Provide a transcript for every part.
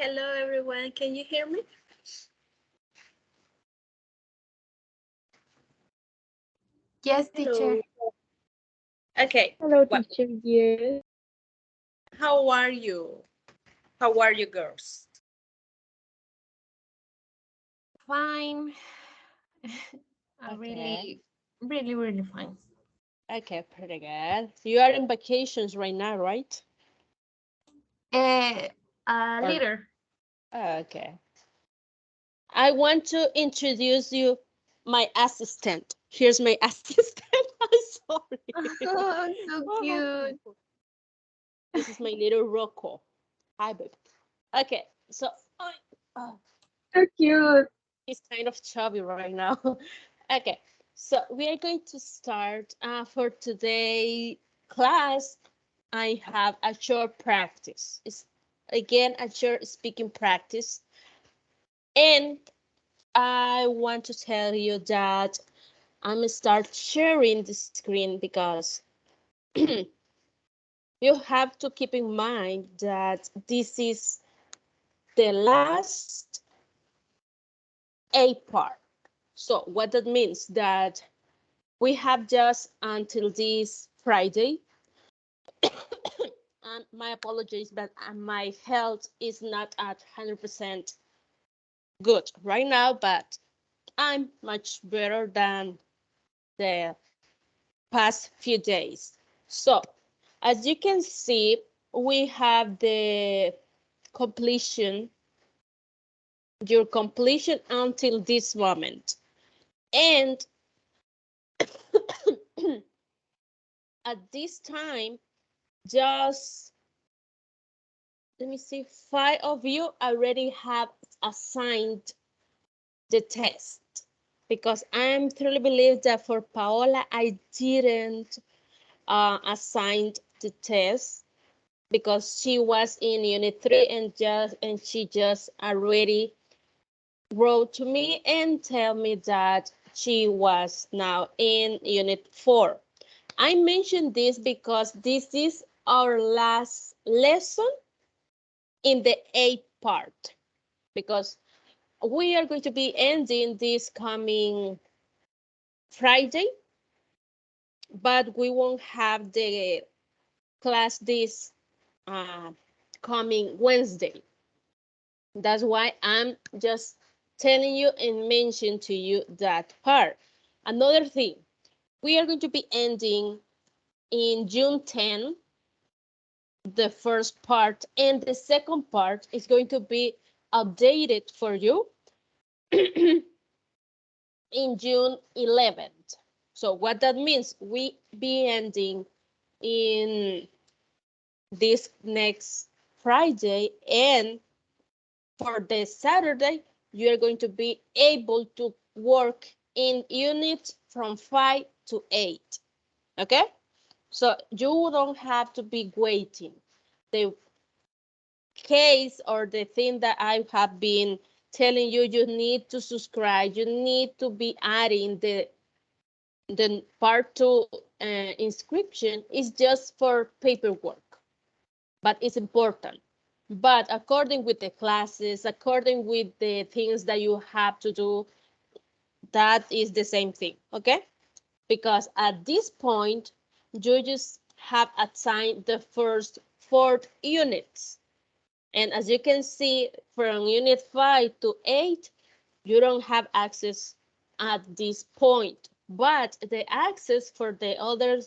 Hello, everyone. Can you hear me? Yes, teacher. Hello. Okay. Hello, Well, teacher. Yes. how are you? How are you, girls? Fine. Okay. Really fine. Okay, pretty good. You are in vacations right now, right? Or Later. Okay. I want to introduce you my assistant. Here's my assistant. I'm sorry. Oh, so cute. This is my little Rocco. Hi, baby. Okay, so oh, So cute. he's kind of chubby right now. Okay, so we are going to start for today class. I have a short practice. It's again a short speaking practice. And I want to tell you that I'm gonna start sharing the screen because you have to keep in mind that this is the last A part. So what that means that we have just until this Friday. And my apologies, but my health is not at 100% good right now, but I'm much better than the past few days. So as you can see, we have the completion, your completion until this moment. And at this time, just let me see, 5 of you already have assigned the test because I'm truly believe that for Paola, I didn't assign the test because she was in unit 3 and she just already wrote to me and tell me that she was now in unit 4. I mentioned this because this is our last lesson in the A part because we are going to be ending this coming Friday, but we won't have the class this uh, coming Wednesday. That's why I'm just telling you and mention to you that part. Another thing, we are going to be ending in June 10, the first part, and the second part is going to be updated for you in June 11th. So what that means, we be ending in this next Friday, and for the Saturday, you are going to be able to work in units from 5 to 8. Okay? So you don't have to be waiting. The case or the thing that I have been telling you, you need to subscribe, you need to be adding the part 2 inscription is just for paperwork, but it's important. But according with the classes, according with the things that you have to do, that is the same thing, okay? Because at this point, you just have assigned the first 4 units. And as you can see, from unit 5 to 8, you don't have access at this point. But the access for the other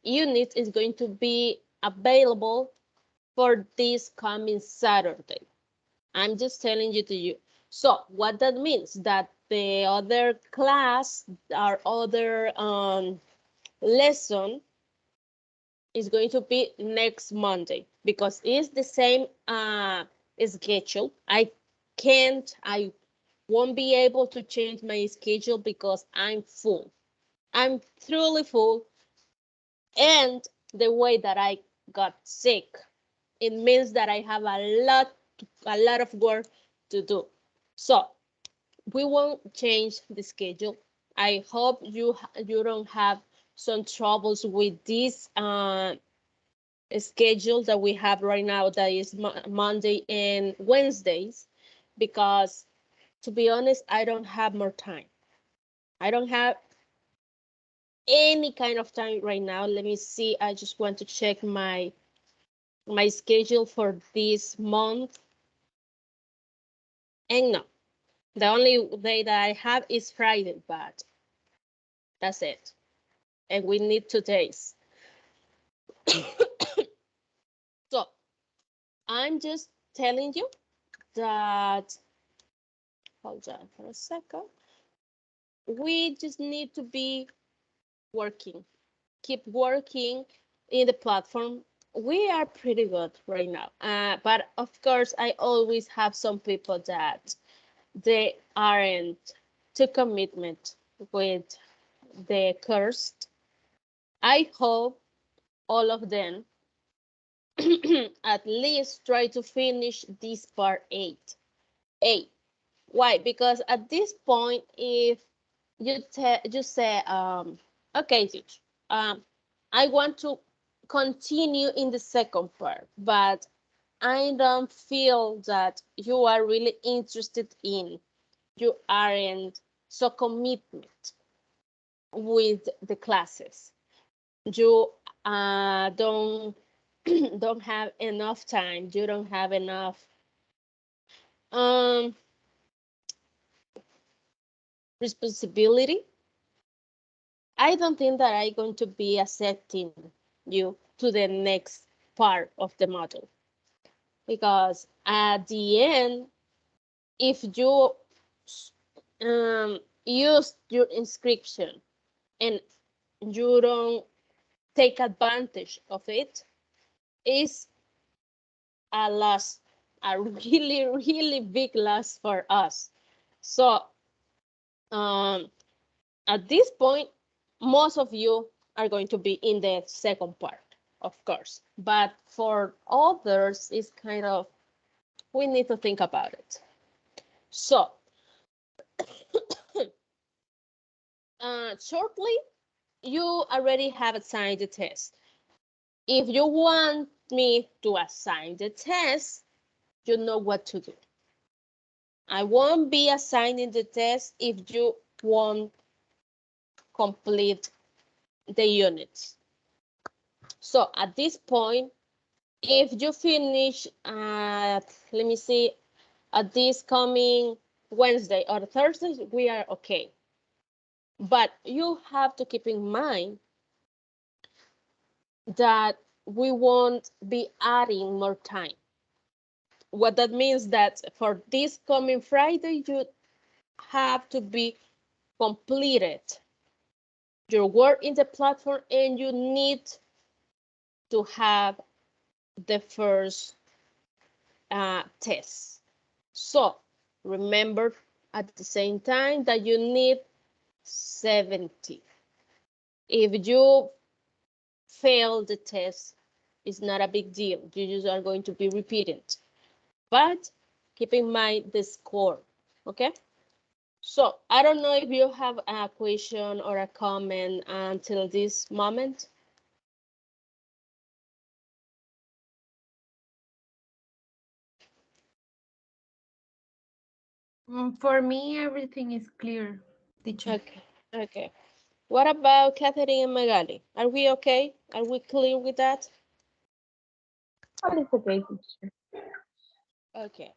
units is going to be available for this coming Saturday. I'm just telling you to you. So what that means that the other class, our other lesson is going to be next Monday because it's the same schedule. I won't be able to change my schedule because I'm full. I'm truly full. And the way that I got sick, it means that I have a lot of work to do. So we won't change the schedule. I hope you don't have some troubles with this schedule that we have right now, that is Monday and Wednesdays, because to be honest, I don't have more time. I don't have any kind of time right now. Let me see. I just want to check my schedule for this month. And no, the only day that I have is Friday, but that's it. And we need 2 days. So I'm just telling you that, hold on for a second. We just need to be working, keep working in the platform. We are pretty good right now. But of course, I always have some people that they aren't too commitment with the course. I hope all of them at least try to finish this part 8. Why? Because at this point, if you say, okay, teacher, I want to continue in the second part, but I don't feel that you are really interested in, you aren't so committed with the classes. You don't don't have enough time. You don't have enough um responsibility. I don't think that I'm going to be accepting you to the next part of the model, because at the end, if you use your inscription and you don't take advantage of it, it's a loss, a really, really big loss for us. So at this point, most of you are going to be in the second part, of course. But for others, it's kind of, we need to think about it. So shortly, you already have assigned the test. If you want me to assign the test, you know what to do. I won't be assigning the test if you won't complete the units. So at this point, if you finish at, let me see, at this coming Wednesday or Thursday, we are okay. But you have to keep in mind that we won't be adding more time. What that means that for this coming Friday, you have to be completed your work in the platform, and you need to have the first test. So remember at the same time that you need 70. If you fail the test, it's not a big deal. You just are going to be repeating. But keep in mind the score, okay? So I don't know if you have a question or a comment until this moment. For me, everything is clear, teacher. Okay, okay. What about Catherine and Magali? Are we okay? Are we clear with that? All is okay, teacher. Okay.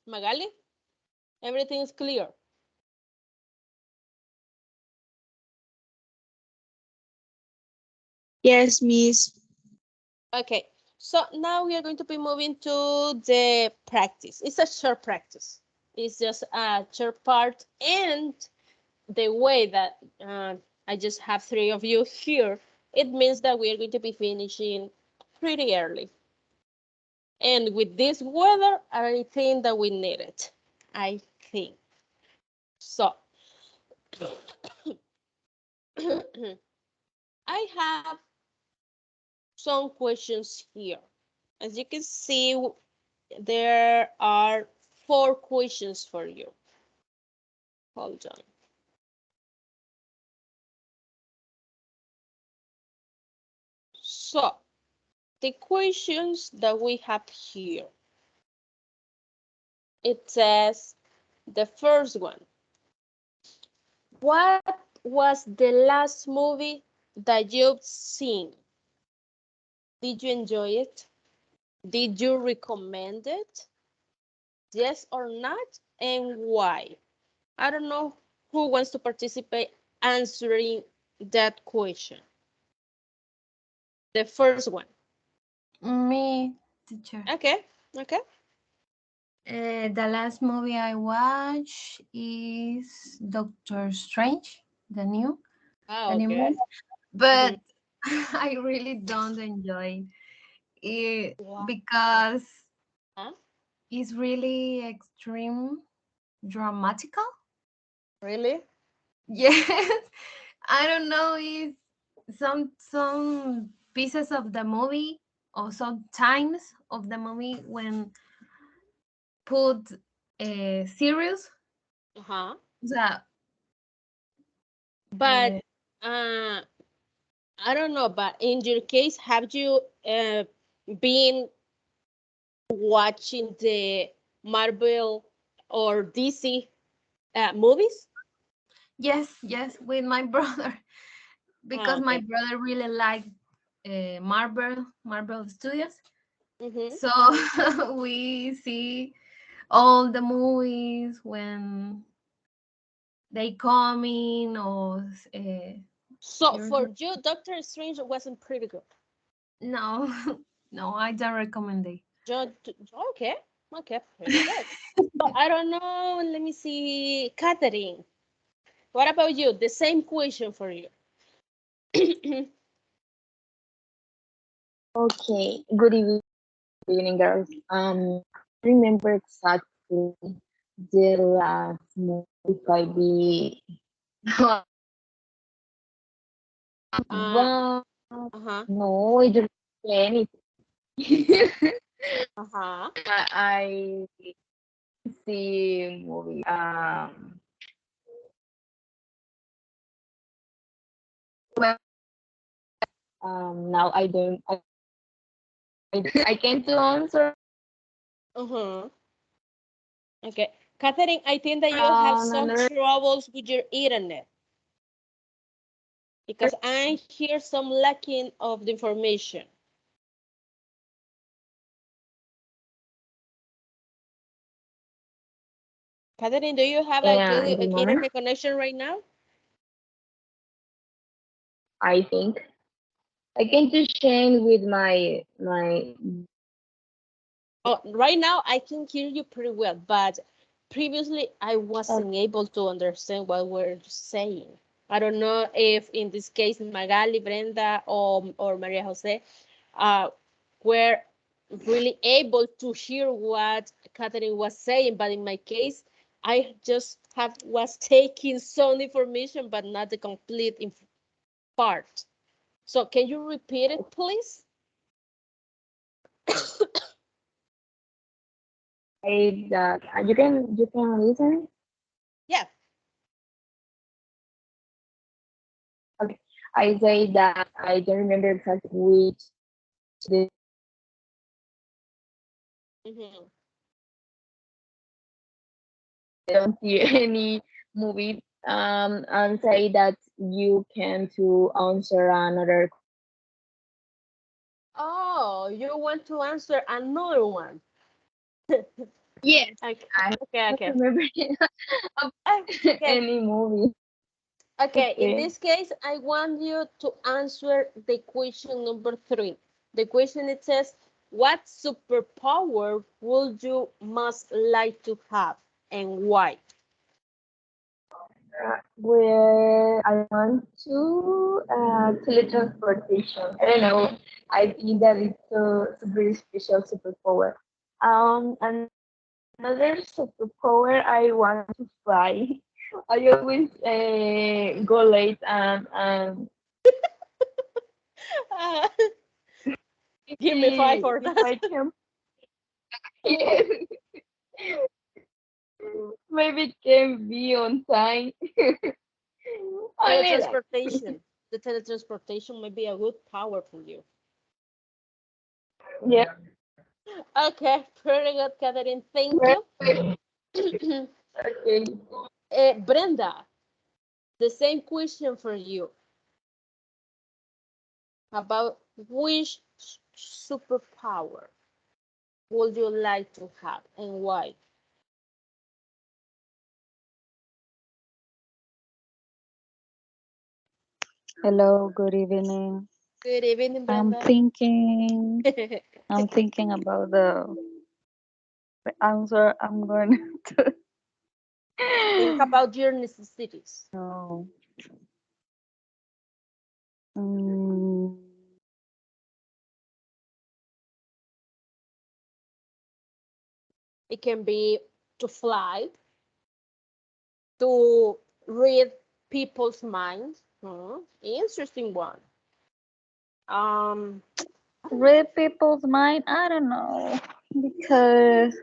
Magali, everything is clear. Yes, Miss. Okay, so now we are going to be moving to the practice. It's a short practice. It's just a short part, and the way that I just have 3 of you here, it means that we are going to be finishing pretty early. And with this weather, I think that we need it. I think. So, I have some questions here. As you can see, there are 4 questions for you. Hold on. So, the questions that we have here. It says, the first one. What was the last movie that you've seen? Did you enjoy it? Did you recommend it? Yes or not? And why? I don't know who wants to participate answering that question. The first one. Me, teacher. Okay, okay. The last movie I watched is Doctor Strange, the new Okay. movie. But I really don't enjoy it Wow. because Huh? it's really extreme dramatical. Really? Yes, I don't know. It's some pieces of the movie or some times of the movie when put serious. Uh-huh. That But uh, I don't know, but in your case, have you been watching the Marvel or DC movies? yes, with my brother because my Okay. brother really liked Marvel Studios. Mm-hmm. So we see all the movies when they come in or So series. for you, Doctor Strange wasn't pretty good. No, no, I don't recommend it. Okay, okay, pretty good. So I don't know. Let me see, Catherine. What about you? The same question for you. Okay, good evening, girls. Remember exactly the last movie I be Uh, but uh-huh, no, I don't remember anything. uh-huh. I see movie. Well, now I don't. I can't answer. Uh-huh. Okay. Catherine, I think that you have some Another. troubles with your internet because I hear some lacking of the information. Catherine, do you have a good And the moment internet connection right now? I think I can just change with my. Oh, right now I can hear you pretty well, but previously I Uh, wasn't able to understand what we're saying. I don't know if in this case Magali, Brenda, or Maria Jose uh, were really able to hear what Catherine was saying, but in my case, I just have was taking some information, but not the complete part. So can you repeat it, please? I that you can listen. Yeah. Okay, I say that I don't remember exactly which the Mm-hmm. I don't see any movie. And say that you can to answer another. Oh, you want to answer another one? Yes, Okay, I okay, don't okay. remember of Okay, any movie. okay. In Okay. this case, I want you to answer the question number 3. The question it says, what superpower would you most like to have and why? Where I want to teletransportation. I don't know. I think that it's a very special superpower. Another superpower I want to fly. I always go late and Uh, give me 5 for if that. I can, yes, maybe it can be on time. Only that. Teletransportation. The teletransportation may be a good power for you. Yeah. Okay, pretty good, Catherine. Thank Very you. good. Okay. Brenda, the same question for you about which superpower would you like to have and why? Hello, good evening. Good evening, I'm Brenda. thinking I'm thinking about the answer I'm going to Think about your necessities. know. Mm, It can be to fly, to read people's minds. Interesting one. Um, read people's mind, I don't know, because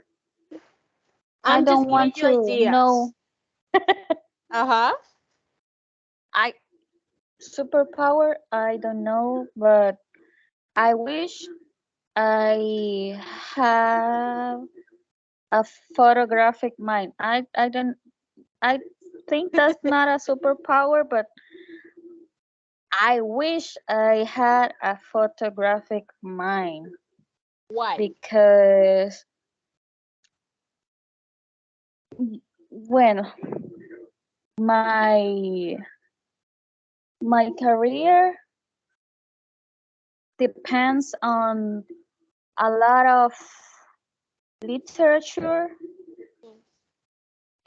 I I'm just don't giving want you to ideas. know. Uh-huh. I superpower, I don't know, but I wish I have a photographic mind. I don't I think that's not a superpower, but I wish I had a photographic mind Why? because when my my career depends on a lot of literature,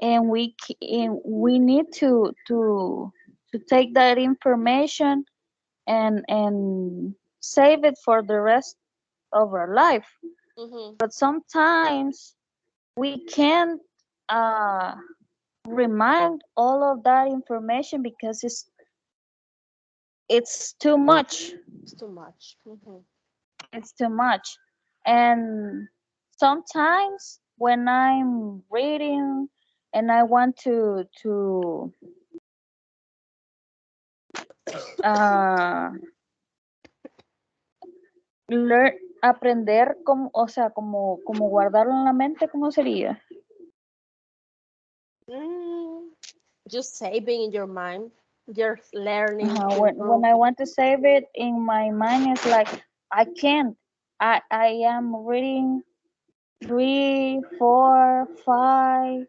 and we need to take that information and save it for the rest of our life. Mm-hmm. But sometimes we can't uh, remind all of that information because it's too much. It's too much. Mm-hmm. It's too much. And sometimes when I'm reading and I want to uh, learn, aprender como, o sea, como guardarlo en la mente, ¿cómo sería? Mm, just saving in your mind, just learning to When improve. I want to save it in my mind, it's like I can't. I am reading three, four, five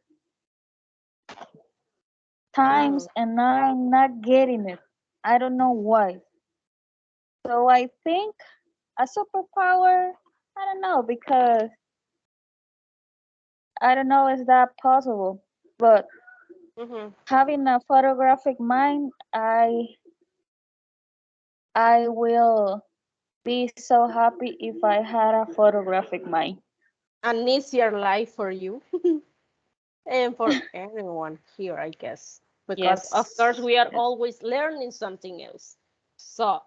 Mm-hmm. times and I'm not getting it. I don't know why. So I think a superpower, I don't know, because I don't know is that possible. But Mm-hmm. having a photographic mind, I will be so happy if I had a photographic mind. An easier life for you and for everyone here, I guess. Because of Yes, course we are yes, always learning something else. So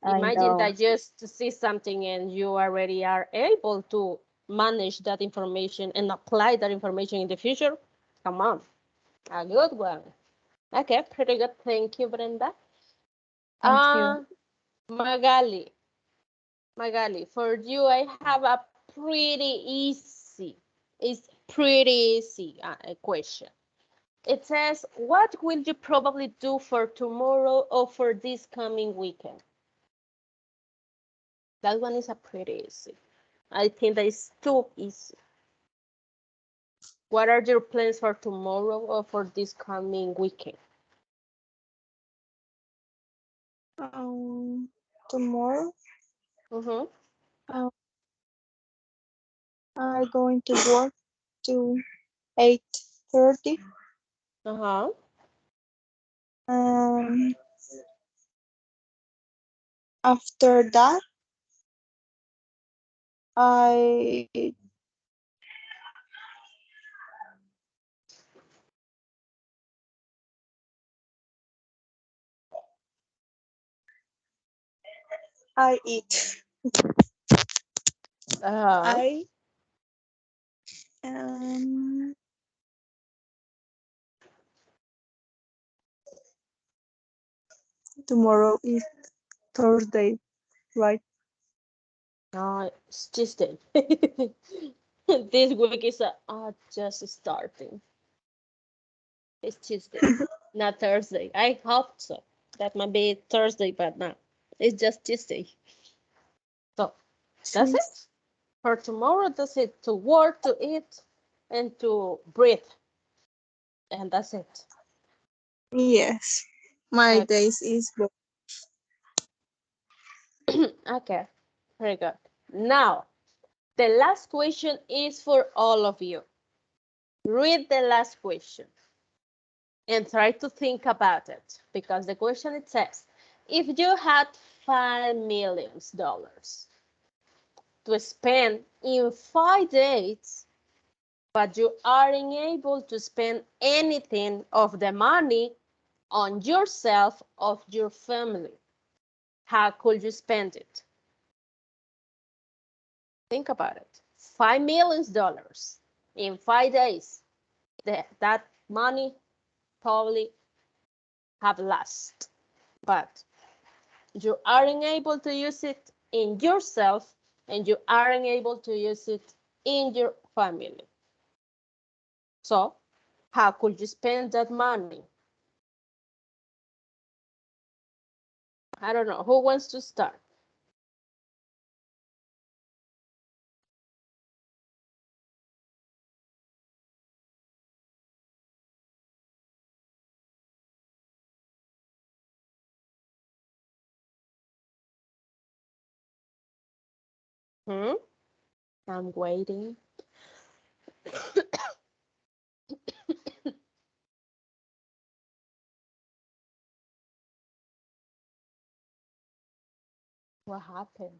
I imagine know. that just to see something and you already are able to manage that information and apply that information in the future. Come on, a good one. Okay, pretty good. Thank you, Brenda. Thank you. Uh, Magali, Magali, for you, I have a pretty easy, it's pretty easy question. It says, what will you probably do for tomorrow or for this coming weekend? That one is a pretty easy. I think that is too easy. What are your plans for tomorrow or for this coming weekend? Tomorrow, Mm-hmm. um, I'm going to work to 8:30. Uh-huh. Um, After that, I I eat. Uh-huh. I um Tomorrow is Thursday, right? No, it's Tuesday. This week is just starting. It's Tuesday, not Thursday. I hope so. That might be Thursday, but no, it's just Tuesday. So that's it for tomorrow. That's it, to work, to eat, and to breathe, and that's it. Yes. My days is Okay, very good. Now, the last question is for all of you. Read the last question and try to think about it, because the question, it says, if you had $5 million to spend in 5 days, but you aren't able to spend anything of the money on yourself or your family, how could you spend it? Think about it. $5 million in 5 days. That money probably have lost, but you aren't able to use it in yourself and you aren't able to use it in your family. So how could you spend that money? I don't know. Who wants to start? Hmm? I'm waiting. What happened?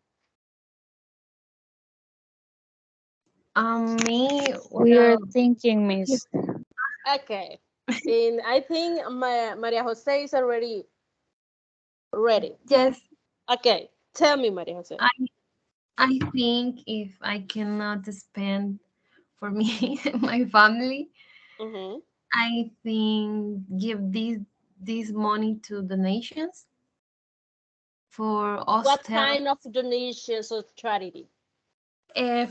Me, We are well, thinking, Miss. Okay. And I think Maria Jose is already ready. yes, Okay. Tell me, Maria Jose. I I think if I cannot spend for me my family, Mm-hmm. I think give this money to donations for What hostel, kind of donations or charity?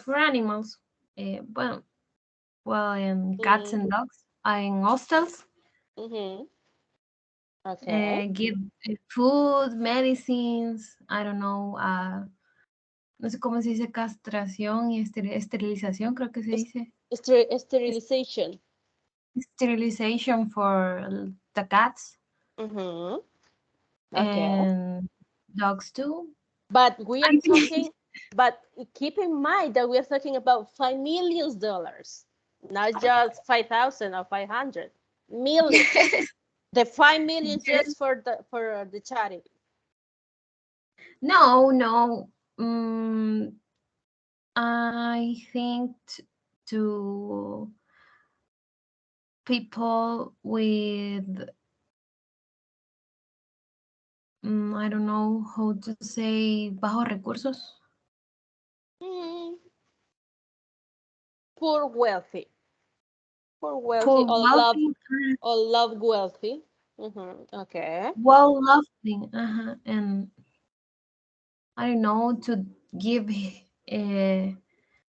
for animals. Well, and cats Mm-hmm. and dogs. In hostels, Mm-hmm. Okay. give food, medicines. I don't know. No sé cómo se dice castración y esterilización, creo que se dice. Sterilization. Sterilization for the cats Mm-hmm. Okay. and dogs too. But we are I think talking, but keep in mind that we are talking about $5 million, not just 5,000 or 500 millions. The 5 million yes. just for the charity. No, no. I think to people with I don't know how to say bajos recursos. Mm, poor wealthy, poor wealthy, For wealthy, or love wealthy. Okay. well loving, and I don't know to give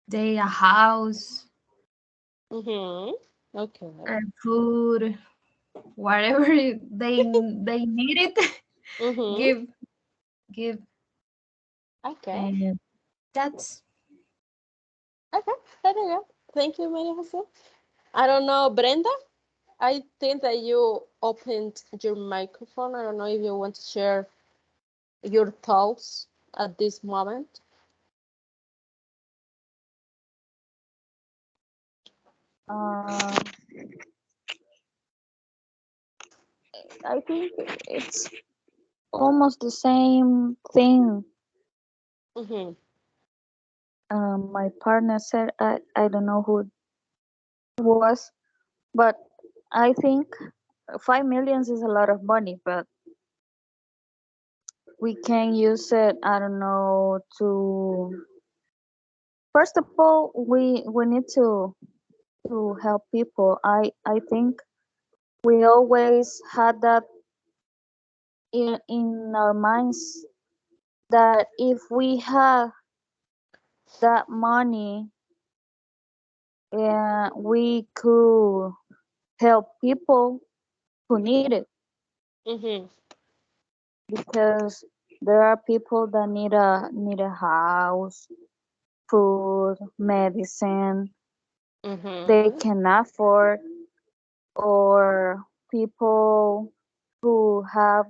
they a house, Mm-hmm. Okay. food, whatever they need it. Mm-hmm. give give, Okay. and that's Okay. There you go. Thank you, Maria Jose. I don't know, Brenda. I think that you opened your microphone. I don't know if you want to share your thoughts at this moment. Uh, I think it's almost the same thing. Mm-hmm. My partner said, I don't know who it was, but I think 5 millions is a lot of money, but we can use it, I don't know, to first of all we need to help people. I think we always had that in our minds that if we have that money, we could help people who need it, Mm-hmm. because there are people that need a house, food, medicine they Mm-hmm. can afford, or people who have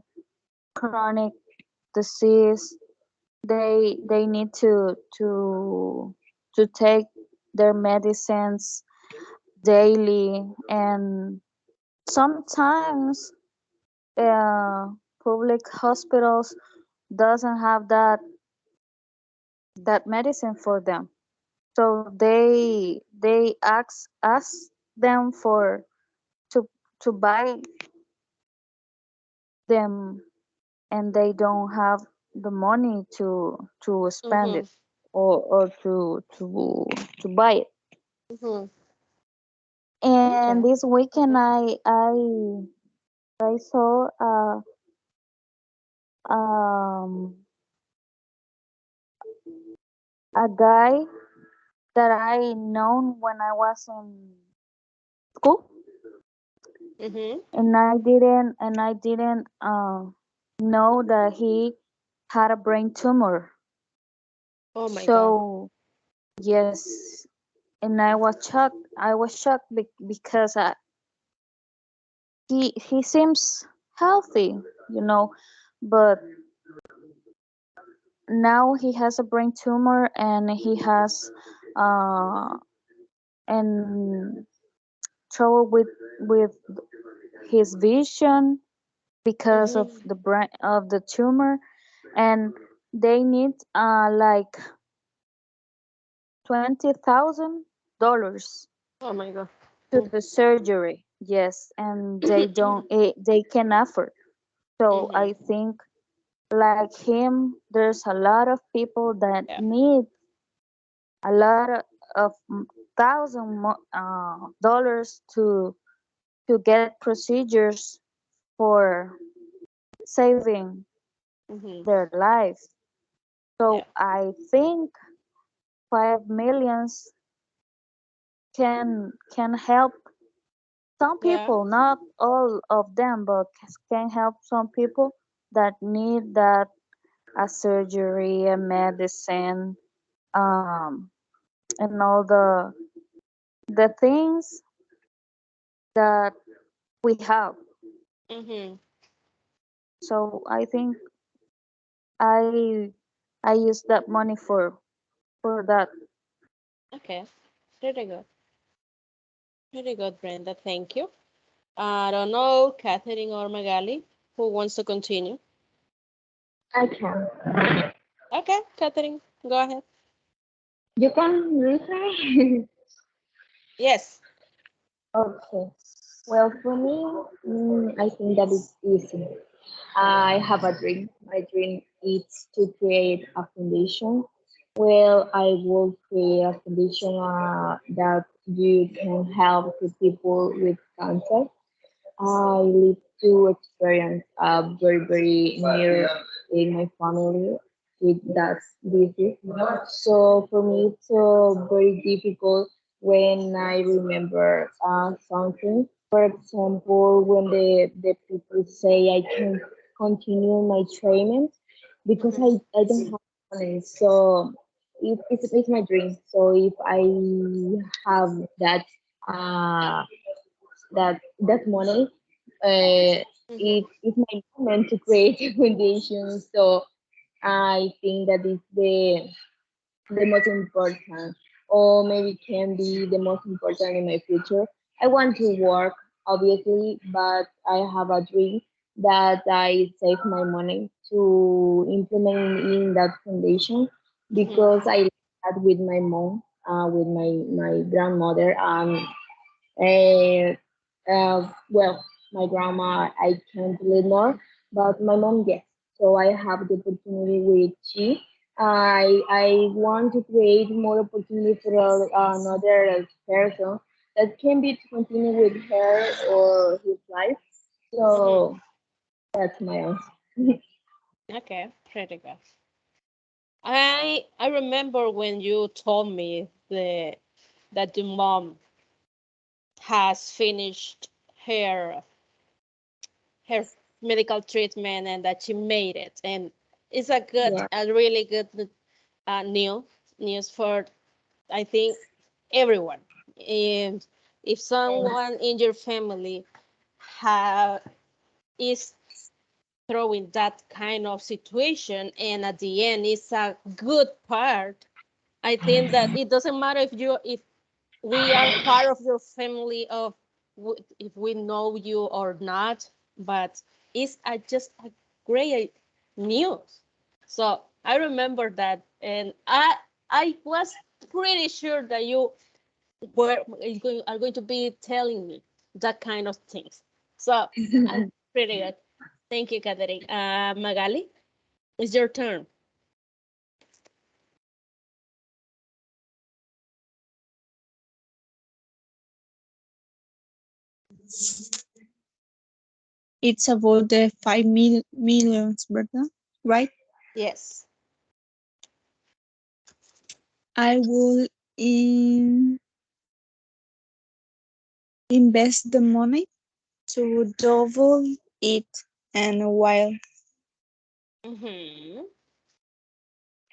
chronic disease. They need to take their medicines daily, and sometimes uh, public hospitals doesn't have that medicine for them, so they ask them for to to buy them, and they don't have the money to spend Mm-hmm. it, or to buy it. Mm-hmm. And Okay. this weekend, Mm-hmm. I saw um a guy that I known when I was in school, Mm-hmm. and I didn't know that he had a brain tumor. Oh my God. So yes, and I was shocked because he seems healthy, you know, but now he has a brain tumor, and he has uh and trouble with his vision because of Mm-hmm. the brain of the tumor, and they need like $20,000 Oh my God. to the surgery. Yes, and they can afford. So Mm-hmm. I think, like him, there's a lot of people that Yeah. need a lot of dollars to get procedures for saving Mm-hmm. their life. Yeah. So I think 5 millions can help some Yeah. people, not all of them, but can help some people that need that, a surgery, a medicine, um, and all the things that we have. Mm-hmm. So I think I I use that money for that. Okay. Pretty good. Pretty good, Brenda. Thank you. I don't know, Catherine or Magali, who wants to continue? I can. Okay, Catherine, go ahead. You can listen. Yes. Okay. Well, for me, I think that it's easy. I have a dream. My dream is to create a foundation. Well, I will create a foundation that you can help the people with cancer. I live to experience very near in my family with that disease. So for me, it's very difficult when I remember something. For example, when the people say I can continue my treatment because Mm-hmm. I don't have money. So it's my dream. So if I have uh, that money, Mm-hmm. it's my moment to create a foundation. So I think that is the most important, or maybe can be the most important in my future. I want to work, obviously, but I have a dream that I save my money to implement in that foundation Mm-hmm. because I had with my mom, with my grandmother, and well, my grandma, I can't live more, but my mom, yes. So I have the opportunity with she. I want to create more opportunity for another person that can be to continue with her or his life. Mm-hmm. So that's my answer. Okay, pretty good. I remember when you told me that the mom has finished her medical treatment and that she made it, and it's Yeah. a really good news for, I think, everyone. If someone in your family have is throwing that kind of situation, and at the end it's a good part, I think that it doesn't matter if we are part of your family, of if we know you or not, but it's just a great news. So I remember that, and I was pretty sure that you are going to be telling me that kind of things. So pretty good. Thank you, Catherine. Magali, it's your turn. It's about the 5 millions, ¿verdad? Right? Yes. I will invest the money to double it Mm-hmm.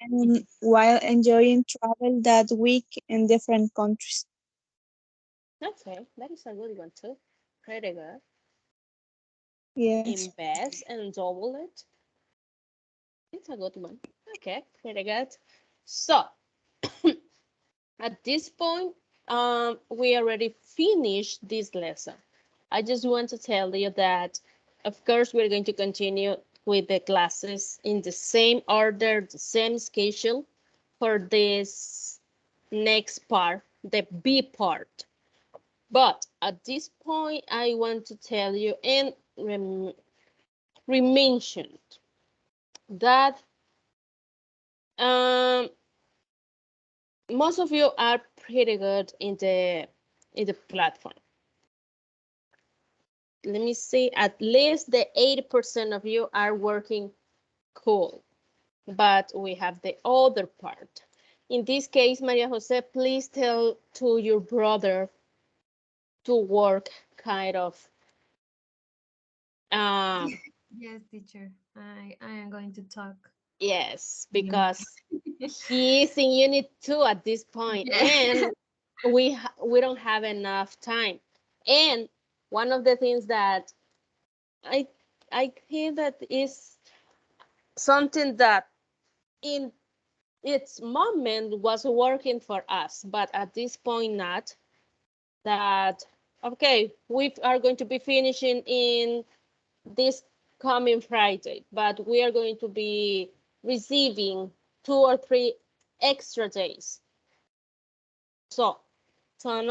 and while enjoying travel that week in different countries. Okay, that is a good one too. Pretty good. Yes. Invest and double it. It's a good one. Okay, pretty good. So at this point, we already finished this lesson. I just want to tell you that, of course, we're going to continue with the classes in the same order, the same schedule for this next part, the B part. But at this point, I want to tell you and re-mention that um, most of you are pretty good in the platform. Let me see, at least the 80% of you are working cool, but we have the other part. In this case, Maria Jose, please tell to your brother to work kind of um Yes, teacher. I am going to talk. yes, Yeah. because he is in unit 2 at this point, Yeah. and we don't have enough time. And one of the things that I I think that is something that in its moment was working for us, but at this point not. That okay, we are going to be finishing in this coming Friday, but we are going to be receiving 2 or 3 extra days. So some of